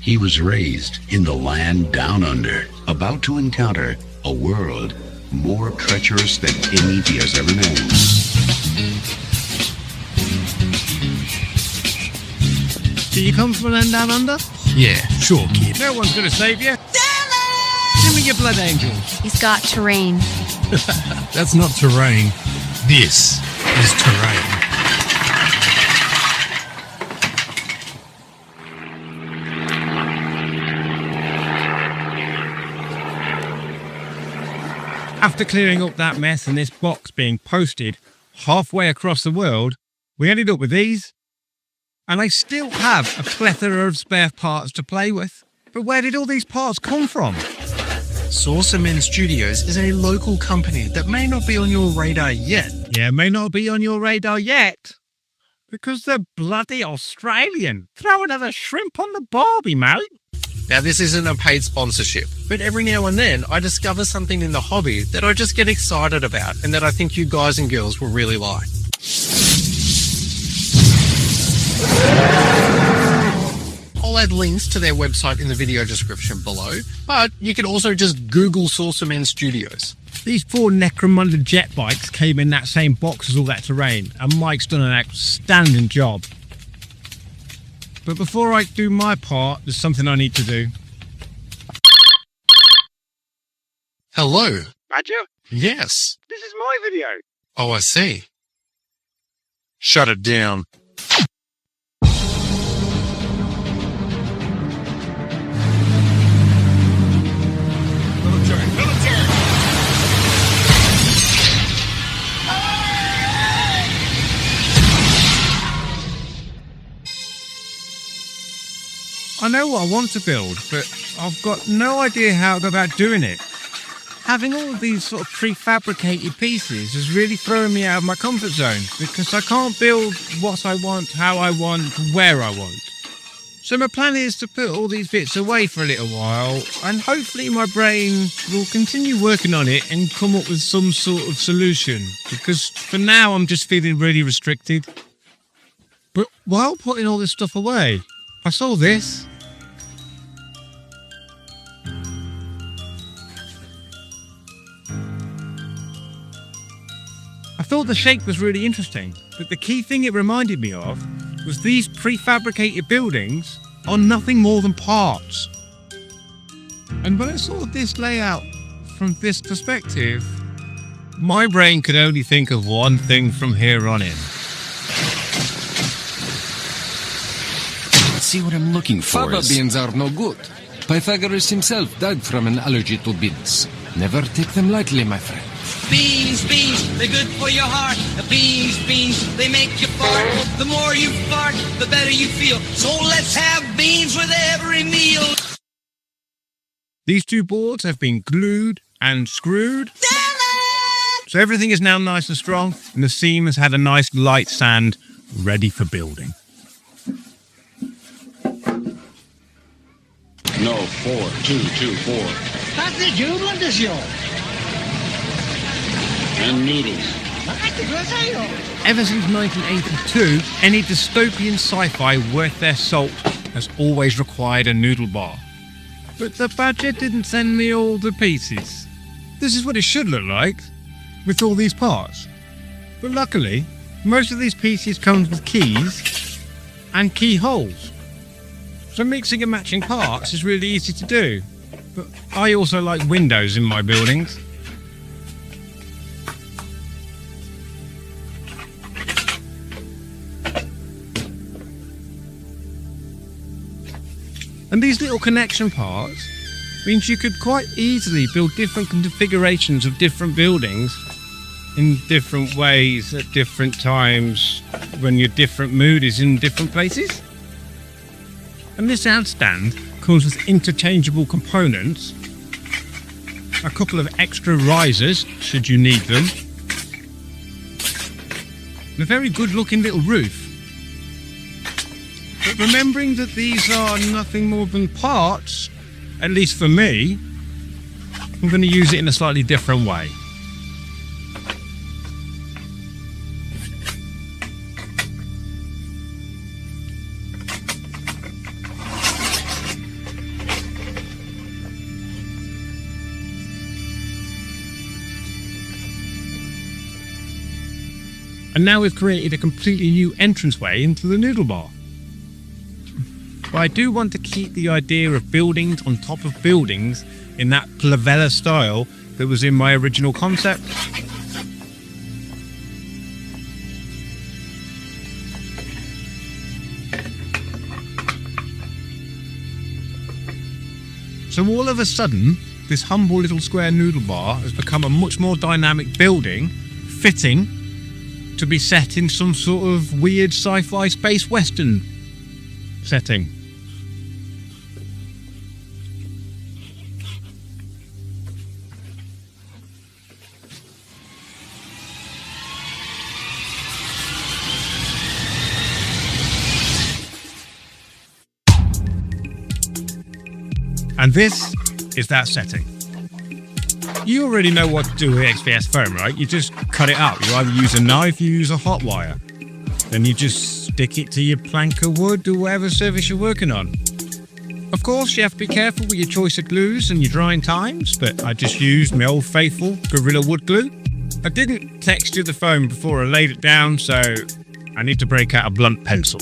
He was raised in the land down under, about to encounter a world more treacherous than any he has ever known. Do you come from the land down under? Yeah, sure, kid. No one's gonna save you. Give me your blood angels. He's got terrain. That's not terrain. This is terrain. After clearing up that mess and this box being posted halfway across the world, we ended up with these. And I still have a plethora of spare parts to play with. But where did all these parts come from? Saucermen Studios is a local company that may not be on your radar yet. Yeah, may not be on your radar yet. Because they're bloody Australian. Throw another shrimp on the barbie, mate. Now, this isn't a paid sponsorship, but every now and then I discover something in the hobby that I just get excited about and that I think you guys and girls will really like. I'll add links to their website in the video description below, but you can also just Google Saucermen Studios. These 4 Necromunda jet bikes came in that same box as all that terrain, and Mike's done an outstanding job. But before I do my part, there's something I need to do. Hello. Badger? Yes. This is my video. Oh, I see. Shut it down. I know what I want to build, but I've got no idea how to go about doing it. Having all of these sort of prefabricated pieces is really throwing me out of my comfort zone because I can't build what I want, how I want, where I want. So my plan is to put all these bits away for a little while and hopefully my brain will continue working on it and come up with some sort of solution because for now I'm just feeling really restricted. But while putting all this stuff away, I saw this. I thought the shape was really interesting, but the key thing it reminded me of was these prefabricated buildings are nothing more than parts. And when I saw this layout from this perspective, my brain could only think of one thing from here on in. See what I'm looking for Fava is... beans are no good. Pythagoras himself died from an allergy to beans. Never take them lightly, my friend. Beans, beans, they're good for your heart. Beans, beans, they make you fart. The more you fart, the better you feel. So let's have beans with every meal. These 2 boards have been glued and screwed. So everything is now nice and strong, and the seam has had a nice light sand ready for building. No, 4, 2, 2, 4. And noodles. Ever since 1982, any dystopian sci-fi worth their salt has always required a noodle bar. But the Badger didn't send me all the pieces. This is what it should look like, with all these parts. But luckily, most of these pieces come with keys and keyholes. So mixing and matching parts is really easy to do. But I also like windows in my buildings. And these little connection parts means you could quite easily build different configurations of different buildings in different ways at different times when your different mood is in different places. And this outstand comes with interchangeable components, a couple of extra risers should you need them, and a very good looking little roof. But remembering that these are nothing more than parts, at least for me, I'm going to use it in a slightly different way. And now we've created a completely new entranceway into the noodle bar. But I do want to keep the idea of buildings on top of buildings in that Plylist style that was in my original concept. So all of a sudden, this humble little square noodle bar has become a much more dynamic building, fitting to be set in some sort of weird sci-fi space western setting. And this is that setting. You already know what to do with XPS foam, right? You just cut it out. You either use a knife, you use a hot wire. Then you just stick it to your plank of wood or whatever surface you're working on. Of course, you have to be careful with your choice of glues and your drying times, but I just used my old faithful Gorilla Wood glue. I didn't texture the foam before I laid it down, so I need to break out a blunt pencil.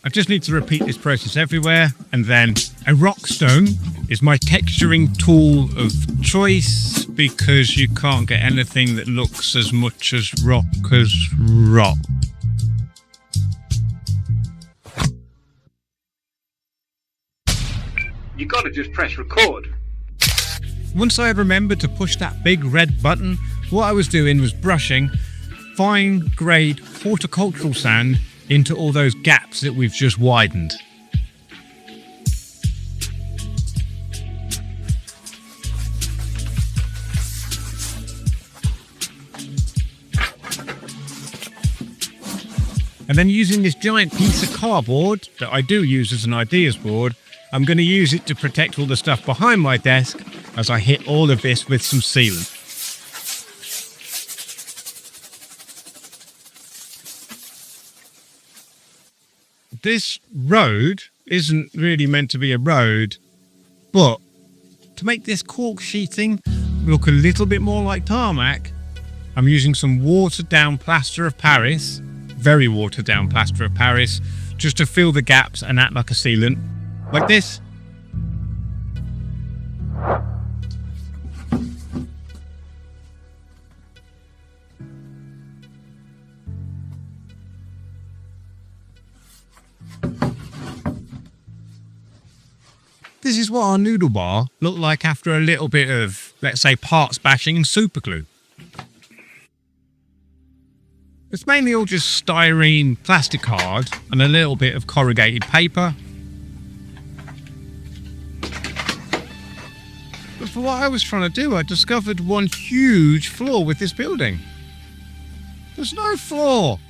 I just need to repeat this process everywhere, and then a rock stone is my texturing tool of choice because you can't get anything that looks as much as rock as rock. You gotta just press record. Once I had remembered to push that big red button, what I was doing was brushing fine grade horticultural sand into all those gaps that we've just widened. And then using this giant piece of cardboard that I do use as an ideas board, I'm going to use it to protect all the stuff behind my desk as I hit all of this with some sealant. This road isn't really meant to be a road, but to make this cork sheeting look a little bit more like tarmac, I'm using some watered down plaster of Paris, very watered down plaster of Paris, just to fill the gaps and act like a sealant, like this. This is what our noodle bar looked like after a little bit of, let's say, parts bashing and super glue. It's mainly all just styrene plastic card and a little bit of corrugated paper. But for what I was trying to do, I discovered one huge flaw with this building. There's no flaw.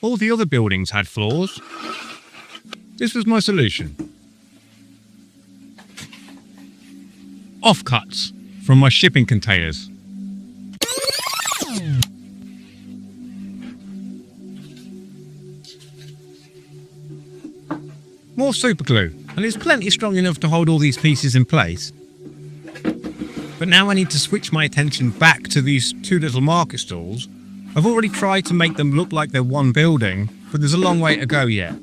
All the other buildings had flaws. This was my solution. Offcuts from my shipping containers. More super glue, and it's plenty strong enough to hold all these pieces in place. But now I need to switch my attention back to these two little market stalls. I've already tried to make them look like they're one building, but there's a long way to go yet.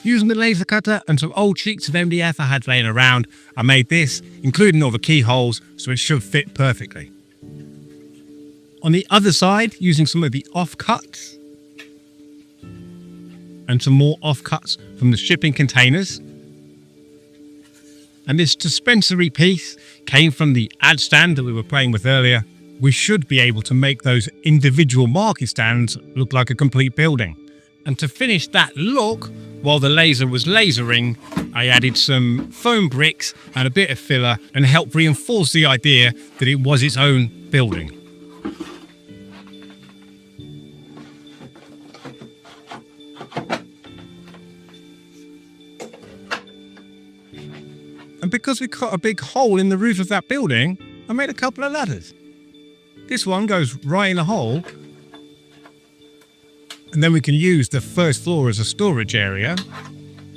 Using the laser cutter and some old sheets of MDF I had laying around, I made this, including all the keyholes, so it should fit perfectly. On the other side, using some of the offcuts and some more offcuts from the shipping containers. And this dispensary piece came from the ad stand that we were playing with earlier. We should be able to make those individual market stands look like a complete building. And to finish that look, while the laser was lasering, I added some foam bricks and a bit of filler and helped reinforce the idea that it was its own building. And because we cut a big hole in the roof of that building, I made a couple of ladders. This one goes right in the hole. And then we can use the first floor as a storage area.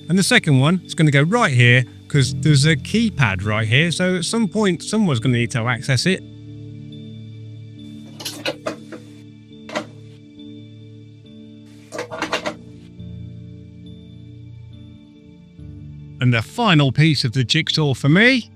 And the second one is going to go right here because there's a keypad right here. So at some point, someone's going to need to access it. And the final piece of the jigsaw for me